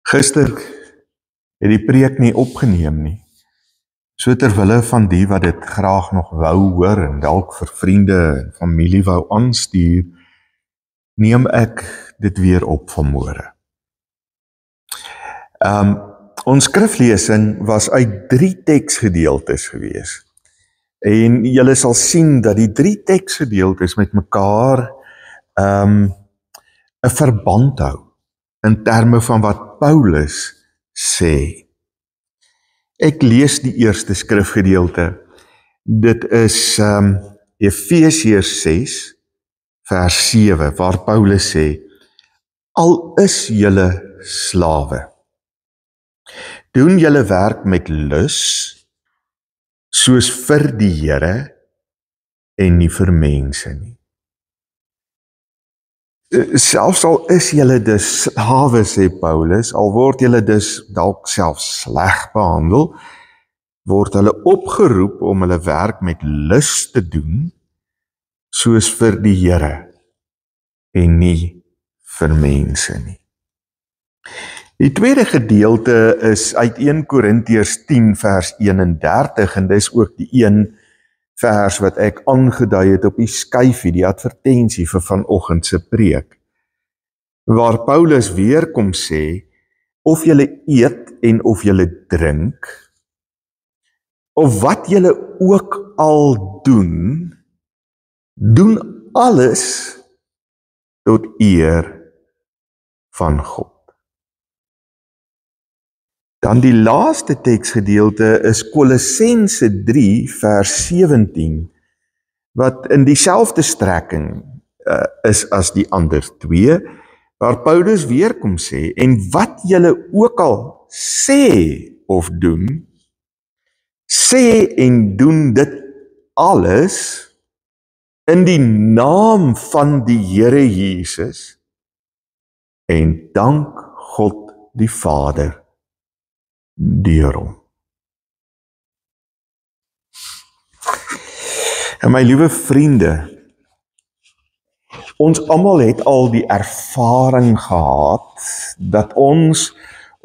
Gister het die preek nie opgeneem nie. So terwille van die wat dit graag nog wou hoor en dalk vir vriende en familie wou aanstuur, neem ek dit weer op vanmôre. Ons skriflesing was uit 3 teksgedeeltes gewees. En julle sal sien dat die 3 teksgedeeltes met mekaar 'n verband hou in terme van wat Paulus sê. Ek lees die eerste skrifgedeelte. Dit is Efesiërs 6 vers 7 waar Paulus sê: Al is julle slawe, doen julle werk met lus, soos vir die Here en nie vir mense nie. Selfs al is julle dus slawe, sê Paulus, al word julle dus dalk self sleg behandel, word hulle opgeroep om hulle werk met lus te doen, soos vir die Here en nie vir mense nie. Die tweede gedeelte is uit 1 Korintiërs 10 vers 31 en dis ook die een vers wat ek aangedui het op die skyfie, die advertensie vir vanoggend se preek, waar Paulus weer kom sê, of julle eet en of julle drink, of wat julle ook al doen, doen alles tot eer van God. Dan die laaste teksgedeelte is Kolossense 3 vers 17, wat in dieselfde strekking is as die ander 2, waar Paulus weer kom sê, en wat julle ook al sê of doen, sê en doen dit alles in die naam van die Here Jesus en dank God die Vader deur hom. En my liewe vriende, ons almal het al die ervaring gehad dat ons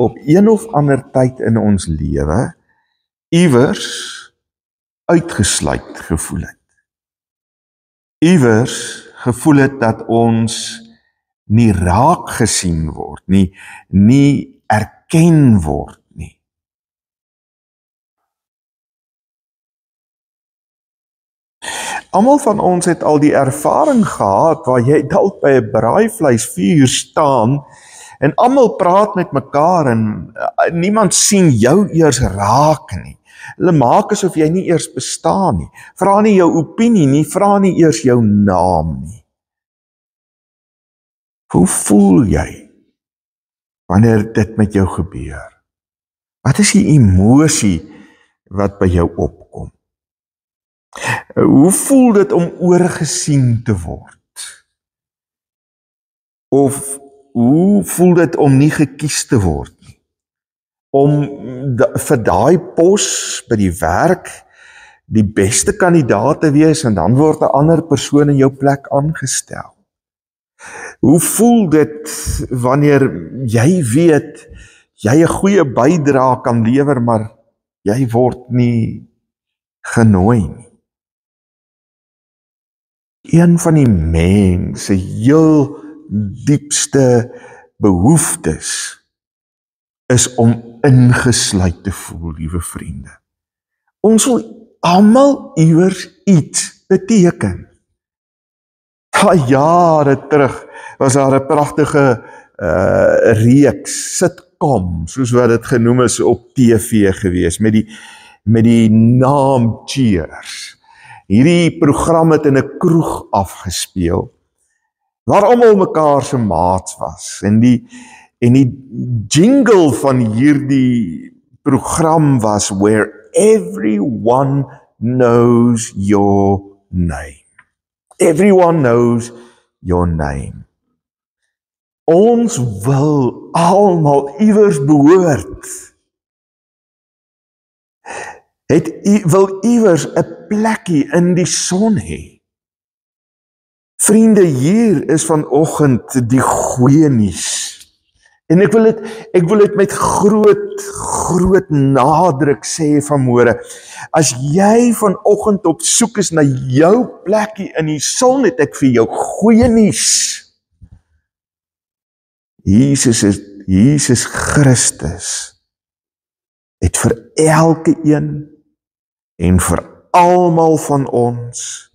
op een of ander tyd in ons lewe iewers uitgesluit gevoel het. Iewers gevoel het dat ons nie raak gesien word, nie erken word nie. Almal van ons het al die ervaring gehad waar jy dalk by 'n braaivleisvuur staan en almal praat met mekaar en niemand sien jou eers raak nie. Hulle maak asof jy nie eers bestaan nie. Vra nie jou opinie nie, vra nie eers jou naam nie. Hoe voel jy wanneer dit met jou gebeur? Wat is die emosie wat by jou opkom? Hoe voel dit om oorgesien te word? Of hoe voel dit om nie gekies te word nie? Om vir daai pos by die werk die beste kandidaat te wees en dan word 'n ander persoon in jou plek aangestel? Hoe voel dit wanneer jy weet jy 'n goeie bydrae kan lewer, maar jy word nie genooi nie? Een van die mens se heel diepste behoeftes is om ingesluit te voel, liewe vriende. Ons wil almal iewers iets beteken. Jare terug was daar 'n pragtige reeks, sitcom, soos wat dit genoem is op TV gewees, met die naam Cheers. Hierdie program het in 'n kroeg afgespeel, waar almal mekaar se maats was, en die jingle van hierdie program was Where Everyone Knows Your Name. Everyone knows your name. Ons wil almal iewers behoort. Wil iewers 'n plekkie in die son hê. Vriende, hier is vanoggend die goeie nuus. En ek wil dit met groot nadruk sê vanmôre. As jy vanoggend op soek is na jou plekkie in die son, het ek vir jou goeie nuus. Jesus Christus het vir elke een en vir almal van ons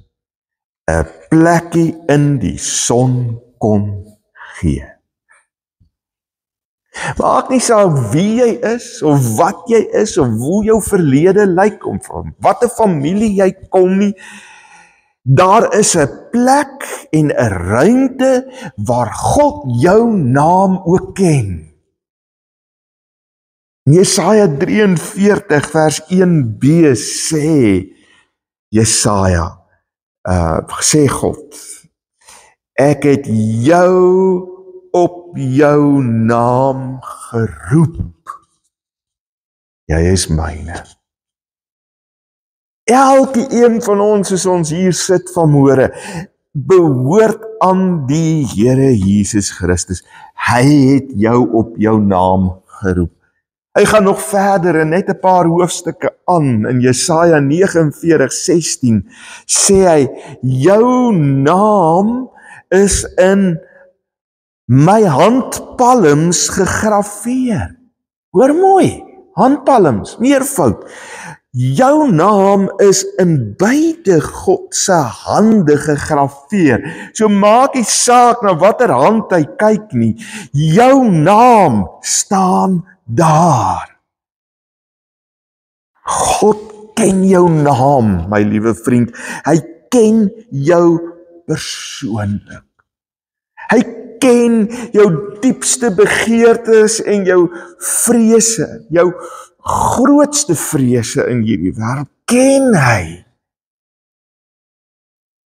'n plekkie in die son kom gee. Maak nie saak wie jy is, of wat jy is, of hoe jou verlede lyk, of van watter familie jy kom nie. Daar is 'n plek en 'n ruimte waar God jou naam ook ken. Jesaja 43 vers 1b sê Jesaja, sê God, ek het jou op jou naam geroep. Jy is myne. Elke een van ons, as ons hier sit vanmôre, behoort aan die Here Jesus Christus. Hy het jou op jou naam geroep. Hy gaan nog verder en net 'n paar hoofstukke aan. In Jesaja 49:16 sê hy, jou naam is in my handpalms gegraveer. Hoor mooi, handpalms, meervoud. Jou naam is in beide God se hande gegraveer. So maak nie saak na watter hand hy kyk nie. Jou naam staan daar. God ken jou naam, my liewe vriend. Hy ken jou persoonlik. Hy ken jou diepste begeertes en jou vrese, jou grootste vrese in hierdie wêreld ken hy.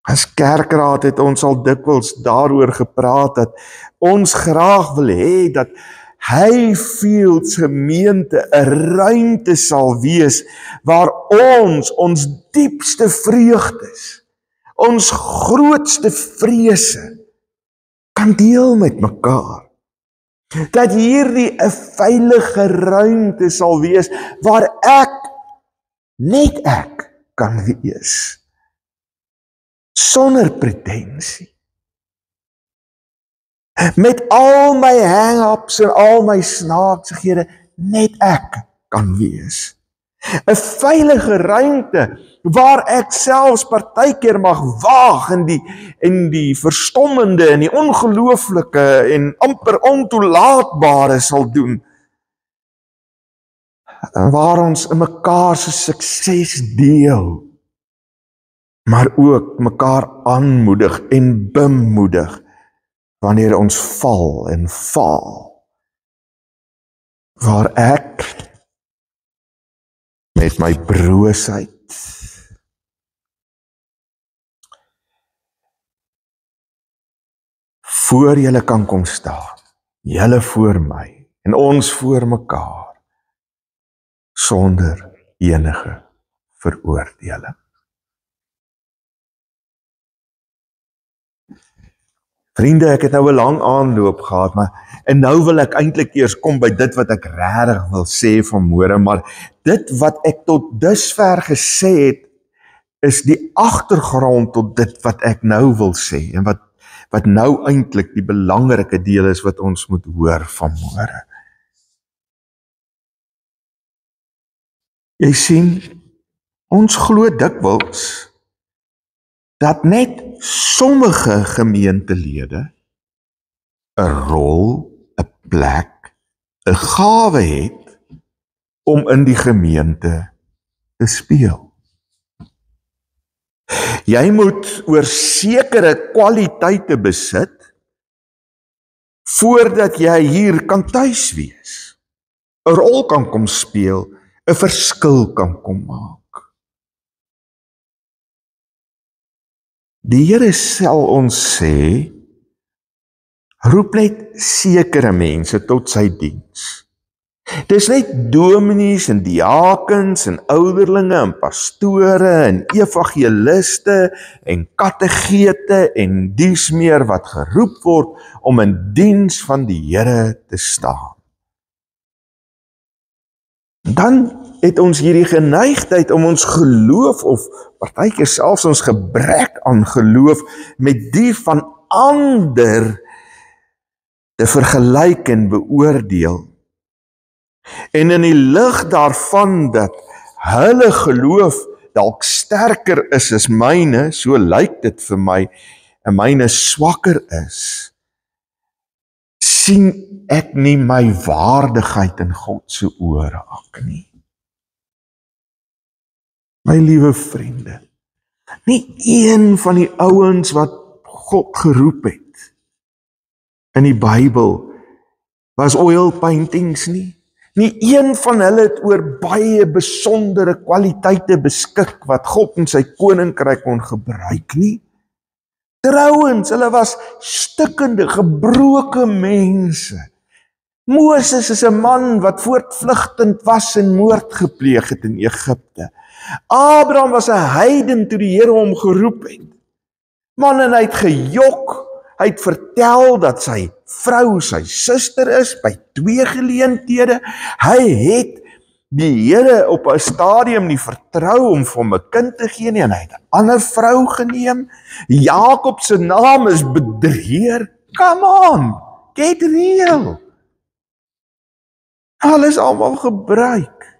As kerkraad het ons al dikwels daaroor gepraat dat ons graag wil hê dat Highfields gemeente 'n ruimte sal wees waar ons diepste vreugdes, ons grootste vrese kan deel met mekaar. Dat hierdie 'n veilige ruimte sal wees waar net ek kan wees. Sonder pretensie. Met al my hang-ups en al my snaaksighede, net ek kan wees. 'n veilige ruimte waar ek selfs partykeer mag waag in die verstommende en die ongelooflike en amper ontoelaatbare sal doen. En waar ons in mekaar se sukses deel, maar ook mekaar aanmoedig en bemoedig wanneer ons val en faal. Waar ek met my broosheid voor julle kan kom staan, julle voor my en ons voor mekaar, sonder enige veroordeling. Vriende, ek het nou 'n lang aanloop gehad, en nou wil ek eintlik eers kom by dit wat ek regtig wil sê vanmôre, maar dit wat ek tot dusver gesê het, is die agtergrond tot dit wat ek nou wil sê, en wat nou eintlik die belangrike deel is wat ons moet hoor vanmôre. Jy sien, ons glo dikwels dat net sommige gemeentelede 'n rol, 'n plek, 'n gawe het om in die gemeente te speel. Jy moet oor sekere kwaliteite besit voordat jy hier kan tuis wees, 'n rol kan kom speel, 'n verskil kan kom maak. Die Here sal ons sê, roep net sekere mense tot sy diens. Dis net dominees en diakens en ouderlinge en pastore en evangeliste en kattegete en dies meer wat geroep word om in diens van die Here te staan. Dan het ons hierdie geneigtheid om ons geloof of partykeer selfs ons gebrek aan geloof met die van ander te vergelyk en beoordeel. En in die lig daarvan dat hulle geloof dalk sterker is as myne, so lyk dit vir my, en myne swakker is, sien ek nie my waardigheid in God se oë raak nie. My liewe vriende, nie een van die ouens wat God geroep het in die Bybel was oil paintings nie. Nie een van hulle het oor baie besondere kwaliteite beskik wat God in sy koninkryk kon gebruik nie. Trouwens, hulle was stikkende, gebroke mense. Moses is 'n man wat voortvlugtend was en moord gepleeg het in Egipte. Abraham was 'n heiden toe die Here hom geroep het. Man, en hy het gejok. Hy het vertel dat sy vrou sy suster is by 2 geleenthede. Hy het die Here op 'n stadium nie vertrou om vir hom 'n kind te gee nie, en hy het 'n ander vrou geneem. Jakob se naam is bedreig. Come on, get real. Alles almal gebruik.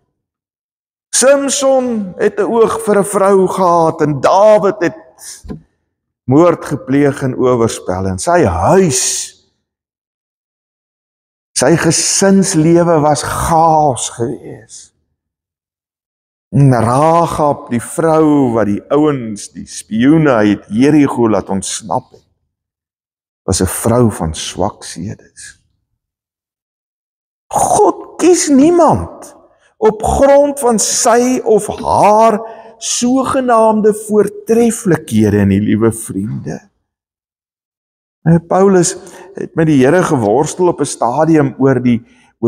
Samson het 'n oog vir 'n vrou gehad en Dawid het moord gepleeg en oorspel en sy huis, sy gesinslewe was chaos gewees. En Rahab, die vrou wat die ouens, die spioene uit Jerigo laat ontsnap het, was 'n vrou van swak sedes. God kies niemand op grond van sy of haar sogenaamde voortreffelikhede, nie, liewe vriende. Paulus het met die Here geworstel op 'n stadium oor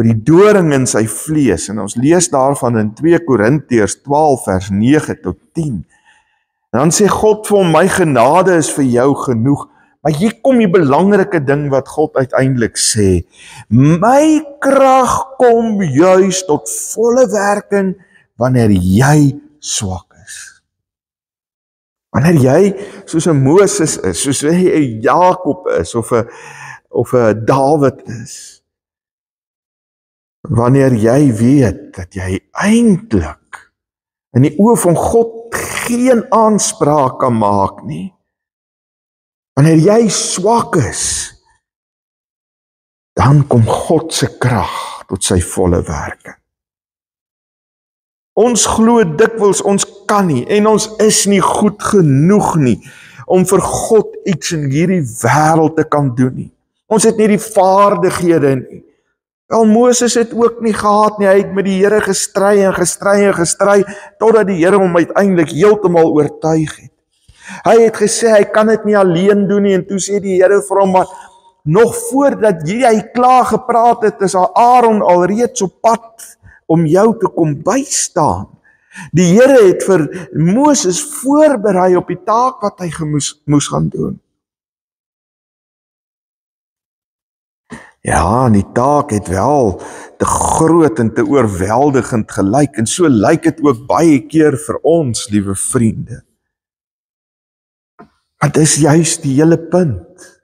die doring in sy vlees, en ons lees daarvan in 2 Korintiërs 12 vers 9 tot 10. En dan sê God vir hom, my genade is vir jou genoeg, maar hier kom die belangrike ding wat God uiteindelik sê, my krag kom juis tot volle werking wanneer jy swak is. Wanneer jy soos 'n Moses is, soos hy 'n Jakob is, of 'n Dawid is. Wanneer jy weet dat jy eintlik in die oë van God geen aanspraak kan maak nie. Wanneer jy swak is, dan kom God se krag tot sy volle werking. Ons glo dikwels ons kan nie en ons is nie goed genoeg nie om vir God iets in hierdie wêreld te kan doen nie. Ons het nie die vaardighede nie. Wel, Moses het ook nie gehad nie, hy het met die Here gestry en gestry totdat die Here hom uiteindelik heeltemal oortuig het. Hy het gesê hy kan dit nie alleen doen nie, en toe sê die Here vir hom, maar nog voordat jy klaar gepraat het, is Aaron alreeds op pad om jou te kom bystaan. Die Here het vir Moses voorberei op die taak wat hy moes gaan doen. Ja, en die taak het wel te groot en te oorweldigend gelyk, en so lyk dit ook baie keer vir ons, liewe vriende. Maar dis juist die hele punt.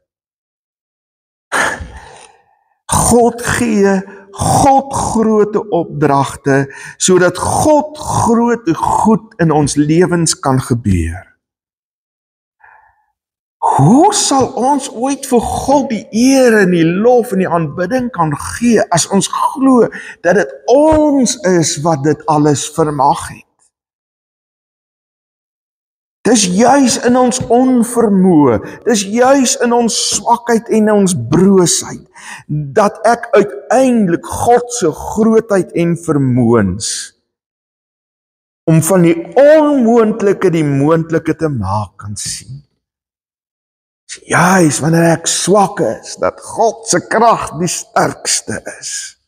God gee God groote opdragte, sodat God groote goed in ons lewens kan gebeur. Hoe sal ons ooit vir God die eer en die lof en die aanbidding kan gee, as ons glo dat dit ons is wat dit alles vermag het? Dis juis in ons onvermoë, dis juis in ons swakheid en ons broosheid, dat ek uiteindelik God se grootheid en vermoëns, om van die onmoontlike die moontlike te maak, kan sien. Juis wanneer ek swak is, dat God se krag die sterkste is.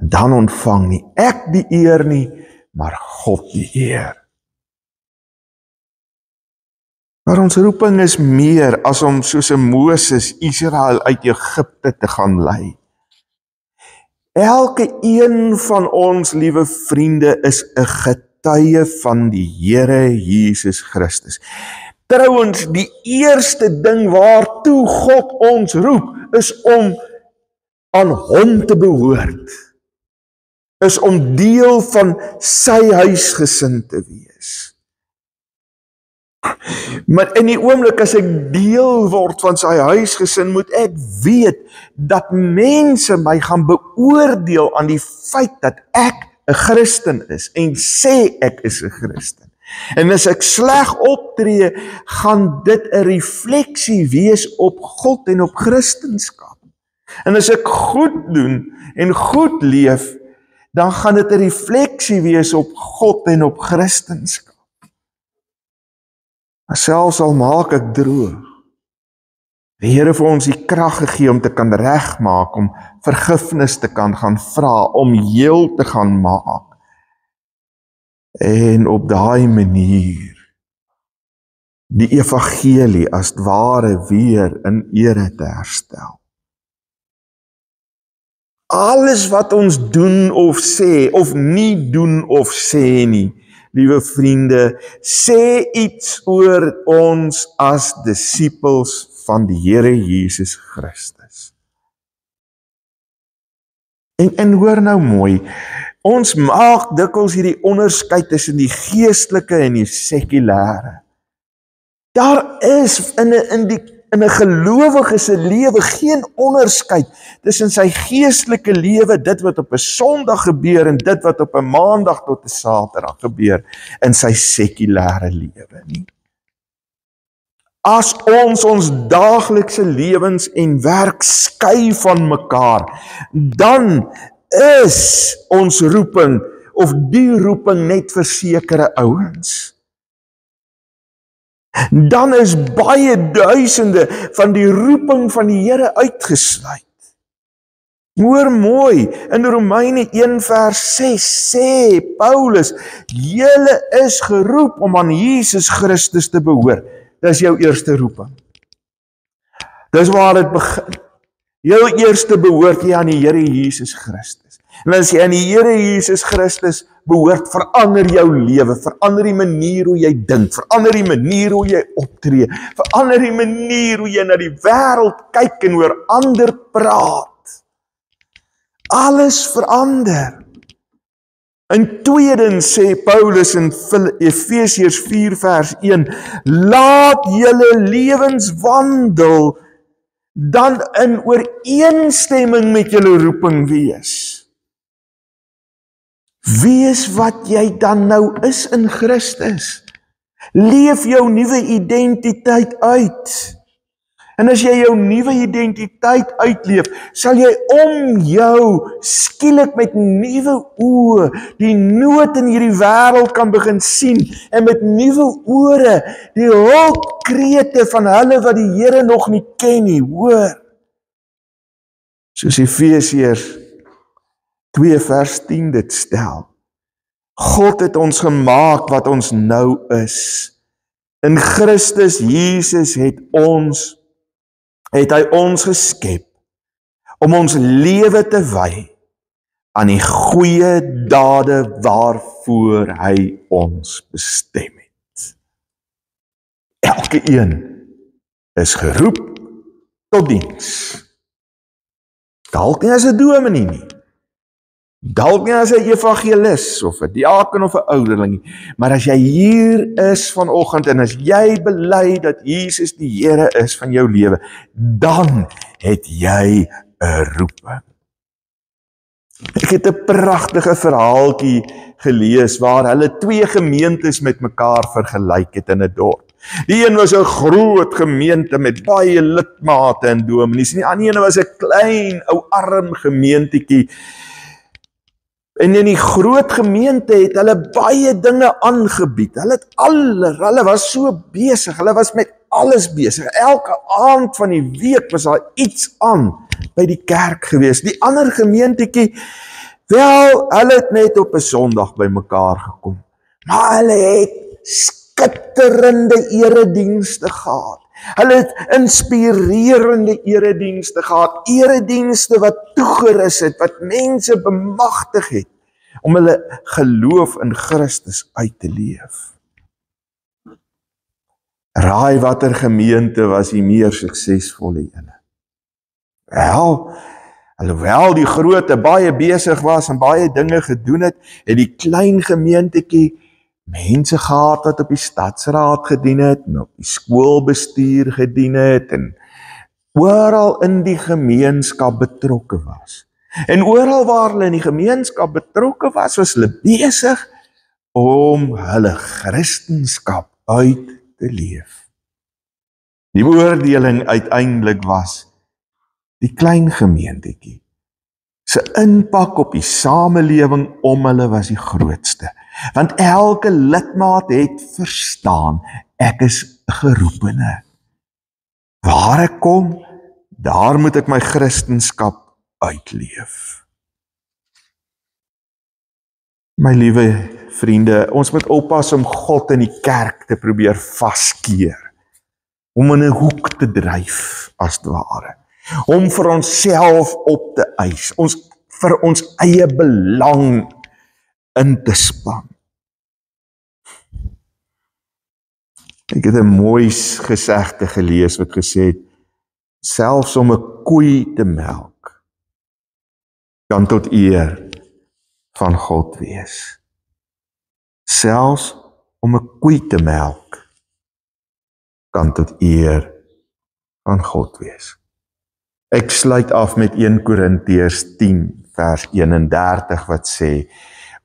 Dan ontvang nie ek die eer nie, maar God die eer. Maar ons roeping is meer as om soos 'n Moses Israel uit Egipte te gaan lei. Elke een van ons, liewe vriende, is 'n getuie van die Here Jesus Christus. Trouwens, die eerste ding waartoe God ons roep, is om aan hom te behoort. Is om deel van sy huisgesin te wees. Maar in die oomblik as ek deel word van sy huisgesin, moet ek weet dat mense my gaan beoordeel aan die feit dat ek 'n Christen is en sê ek is 'n Christen. En as ek sleg optree, gaan dit 'n refleksie wees op God en op Christendom. En as ek goed doen en goed leef, dan gaan dit 'n refleksie wees op God en op Christendom. Maar selfs al maak ek droog, die Here vir ons die krag gegee om te kan regmaak, om vergifnis te kan gaan vra, om heel te gaan maak. En op daai manier die evangelie as ware weer in ere te herstel. Alles wat ons doen of sê, of nie doen of sê nie, liewe vriende, sê iets oor ons as disippels van die Here Jesus Christus. En hoor nou mooi, ons maak dikwels hierdie onderskeid tussen die geestelike en die sekulêre. Daar is in 'n gelowige se lewe geen onderskeid tussen sy geestelike lewe, dit wat op 'n Sondag gebeur en dit wat op 'n Maandag tot 'n Saterdag gebeur in sy sekulêre lewe nie. As ons daaglikse lewens en werk skei van mekaar, dan is ons roeping of die roeping net vir sekere ouens. Dan is baie duisende van die roeping van die Here uitgesluit. Hoor mooi, in Romeine 1 vers 6 sê Paulus, julle is geroep om aan Jesus Christus te behoort. Dis jou eerste roeping. Dis waar dit begin. Jou eerste behoort jy aan die Here Jesus Christus. En as jy aan die Here Jesus Christus behoort, verander jou lewe, verander die manier hoe jy dink, verander die manier hoe jy optree, verander die manier hoe jy na die wêreld kyk en oor ander praat. Alles verander. En tweedens sê Paulus in Efesiërs 4 vers 1, laat julle lewens wandel dan in ooreenstemming met julle roeping wees. Wees wat jy dan nou is in Christus. Leef jou nuwe identiteit uit. En as jy jou nuwe identiteit uitleef, sal jy om jou skielik met nuwe oë die nood in hierdie wêreld kan begin sien en met nuwe ore die hulpkrete van hulle wat die Here nog nie ken nie, hoor. Soos Efesiërs 2 vers 10 dit stel. God het ons gemaak wat ons nou is. In Christus Jesus het hy ons geskep om ons lewe te wy aan die goeie dade waarvoor hy ons bestem het. Elke een is geroep tot diens. Dalk nie as 'n dominee nie. Dalk nie as 'n evangelis of 'n diaken of 'n ouderling nie, maar as jy hier is vanoggend en as jy bely dat Jesus die Here is van jou lewe, dan het jy 'n roeping. Ek het 'n pragtige verhaaltjie gelees waar hulle twee gemeentes met mekaar vergelyk het in 'n dorp. Die een was 'n groot gemeente met baie lidmate en dominees, en die ander een was 'n klein ou arm gemeentetjie. En in die groot gemeente het hulle baie dinge aangebied. Hulle was so besig, hulle was met alles besig. Elke aand van die week was daar iets aan by die kerk gewees. Die ander gemeentetjie Wel, hulle het net op 'n Sondag by mekaar gekom, maar hulle het skitterende eredienste gehad. Hulle het inspirerende eredienste gehad, eredienste wat toegerus het, wat mense bemagtig het om hulle geloof in Christus uit te leef. Raai watter gemeente was die meer suksesvolle ene? Wel, alhoewel die groote baie besig was en baie dinge gedoen het die klein gemeentetjie mense gehad wat op die stadsraad gedien het en op die skoolbestuur gedien het en oral in die gemeenskap betrokke was. En oral waar hulle in die gemeenskap betrokke was hulle besig om hulle Christenskap uit te leef. Die beoordeling uiteindelik was die klein gemeentetjie se impak op die samelewing om hulle was die grootste. Want elke lidmaat het verstaan, ek is geroepene. Waar ek kom, daar moet ek my Christenskap uitleef. My liewe vriende, ons moet oppas om God in die kerk te probeer vaskeer, om in 'n hoek te dryf, as het ware, om vir onsself op te eis, vir ons eie belang in te span. Ek het 'n mooi gesegde gelees wat gesê het, selfs om 'n koei te melk, kan tot eer van God wees. Selfs om 'n koei te melk, kan tot eer van God wees. Ek sluit af met 1 Korintiërs 10 vers 31 wat sê,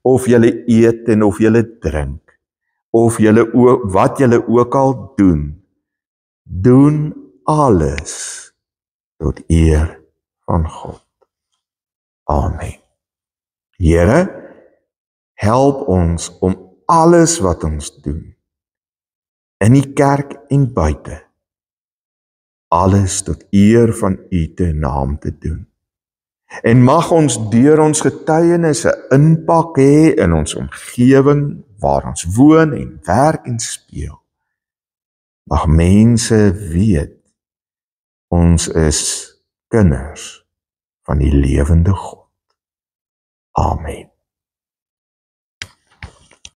of julle eet en of julle drink, of wat julle ook al doen, doen alles tot eer van God. Amen. Here, help ons om alles wat ons doen, in die kerk en buite, alles tot eer van U te naam te doen. En mag ons deur ons getuienisse impak hê in ons omgewing, waar ons woon en werk en speel. Mag mense weet, ons is kinders van die lewende God. Amen.